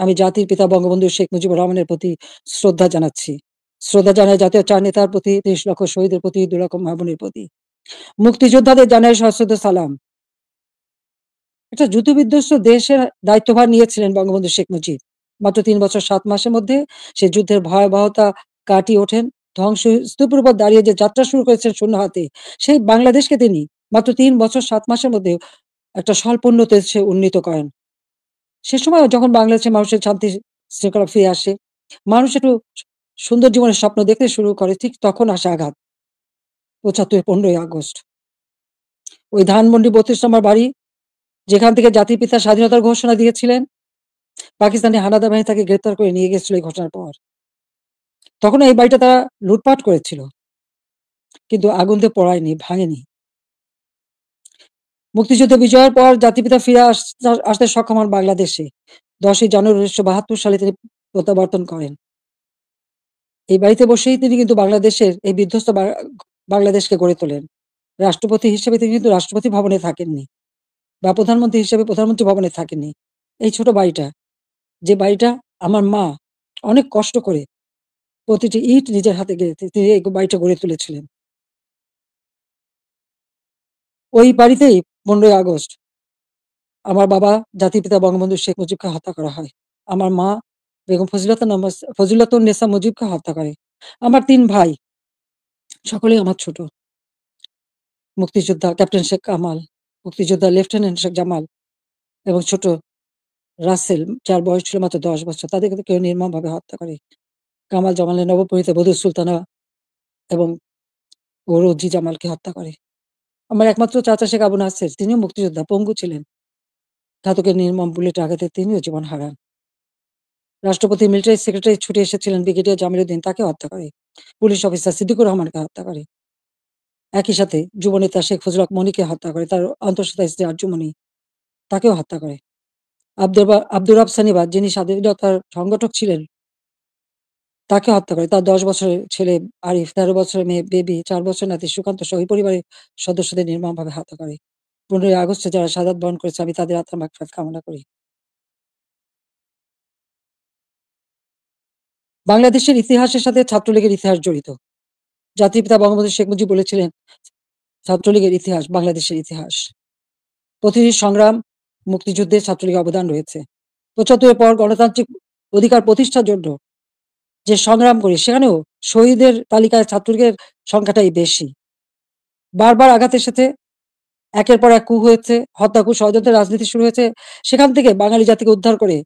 আমি জাতির পিতা বঙ্গবন্ধু শেখ মুজিবুর রহমানের প্রতি শ্রদ্ধা জানাচ্ছি। শ্রদ্ধা জানাই জাতীয় চার নেতার প্রতি, ৩০ লক্ষ শহীদের প্রতি, ২ লক্ষ মা-বোনের প্রতি। মুক্তিযোদ্ধাদের জানাই সশ্রদ্ধ সালাম। একটা যুদ্ধবিধ্বস্ত দেশের দায়িত্বভার নিয়েছিলেন বঙ্গবন্ধু শেখ মুজিব। মাত্র ৩ বছর ৭ মাসের মধ্যে সে যুদ্ধের ভয়াবহতা কাটিয়ে ওঠেন। ধ্বংসস্তূপের উপর দাঁড়িয়ে যে যাত্রা শুরু করেছেন শূন্য হাতে, সেই বাংলাদেশকে তিনি মাত্র ৩ বছর ৭ মাসের মধ্যে একটা স্বল্পোন্নত দেশে উন্নীত করেন। সে সময় যখন বাংলাদেশের মানুষের শান্তি শৃঙ্খলা ফিরে আসে, মানুষ একটু সুন্দর জীবনের স্বপ্ন দেখতে শুরু করে, ঠিক তখন আসে আঘাত। ৭৫ ১৫ই আগস্ট। ওই ধানমন্ডি ৩২ নম্বর বাড়ি, যেখান থেকে জাতির পিতা স্বাধীনতার ঘোষণা দিয়েছিলেন, পাকিস্তানি হানাদার বাহিনী তাকে গ্রেপ্তার করে নিয়ে গেছিল এই ঘটনার পর। তখন এই বাড়িটা তারা লুটপাট করেছিল, কিন্তু আগুন দিয়ে পোড়ায়নি, ভাঙেনি। মুক্তিযুদ্ধ বিজয়ের পর জাতির পিতা ফিরে আসতে সক্ষম হন বাংলাদেশে। ১০ই জানুয়ারি ১৯৭২ সালে তিনি প্রত্যাবর্তন করেন। এই বাড়িতে বসেই তিনি কিন্তু বাংলাদেশের এই বিধ্বস্ত বাংলাদেশকে গড়ে তোলেন। রাষ্ট্রপতি হিসেবে তিনি কিন্তু রাষ্ট্রপতি ভবনে থাকেননি, বা প্রধানমন্ত্রী হিসেবে প্রধানমন্ত্রী ভবনে থাকেননি। এই ছোট বাড়িটা, যে বাড়িটা আমার মা অনেক কষ্ট করে প্রতিটি ইট নিজের হাতে গেড়ে তিনি এই বাড়িটা গড়ে তুলেছিলেন। ওই বাড়িতেই ১৫ই আগস্ট আমার বাবা জাতির পিতা বঙ্গবন্ধু শেখ মুজিবকে হত্যা করা হয়। আমার মা বেগম ফজিলাতুন্নেছা মুজিবকে হত্যা করে। আমার ৩ ভাই, সকলেই আমার ছোট। মুক্তিযোদ্ধা ক্যাপ্টেন শেখ কামাল, মুক্তিযোদ্ধা লেফটেন্যান্ট শেখ জামাল এবং ছোট রাসেল, যার বয়স ছিল মাত্র ১০ বছর। তাদেরকে তো কেউ নির্মমভাবে হত্যা করে। কামাল জামালের নবপরিণীতা বধূ সুলতানা এবং রোজি জামালকে হত্যা করে। আমার একমাত্র চাচা শেখ আবু নাসের, তিনিও মুক্তিযোদ্ধা, পঙ্গু ছিলেন। ঘাতকের নির্মম বুলেটের আঘাতে তিনিও জীবন হারান। রাষ্ট্রপতি মিলিটারি সেক্রেটারি ছুটে এসেছিলেন ব্রিগেডিয়ার জামিলউদ্দিন, তাকে হত্যা করে। পুলিশ অফিসার সিদ্দিকুর রহমানকে হত্যা করে। একই সাথে যুবনেতা শেখ ফজলুল হক মনিকে হত্যা করে, তার অন্তঃসত্ত্বা স্ত্রী আরজুমনি, তাকেও হত্যা করে। আব্দুর রব সানিবাদ, যিনি স্বাধীনতার সংগঠক ছিলেন, তাকে হত্যা করে। তার ১০ বছরের ছেলে আরিফ, ১৩ বছরের মেয়ে বেবি, ৪ বছরের নাতি সুকান্ত সহ পরিবারের সদস্যদের নির্মমভাবে হত্যা করে। ১৫ই আগস্টে যারা শাহাদাত বরণ করেছে, আমি তাদের আত্মার মাগফিরাত কামনা করি। বাংলাদেশের ইতিহাসের সাথে ছাত্রলীগের ইতিহাস জড়িত। জাতির পিতা বঙ্গবন্ধু শেখ মুজিব বলেছিলেন, ছাত্রলীগের ইতিহাস বাংলাদেশের ইতিহাস। প্রতিটি সংগ্রাম, মুক্তিযুদ্ধে ছাত্রলীগের অবদান রয়েছে। ৭৫ এর পর গণতান্ত্রিক অধিকার প্রতিষ্ঠার জন্য যে সংগ্রাম করি, সেখানেও শহীদের তালিকায় ছাত্রলীগের সংখ্যাটাই বেশি। বারবার আঘাত এসেছে, একের পর এক কূ হয়েছে, হত্যা, কূ, ষড়যন্ত্রের রাজনীতি শুরু হয়েছে। সেখান থেকে বাঙালি জাতিকে উদ্ধার করে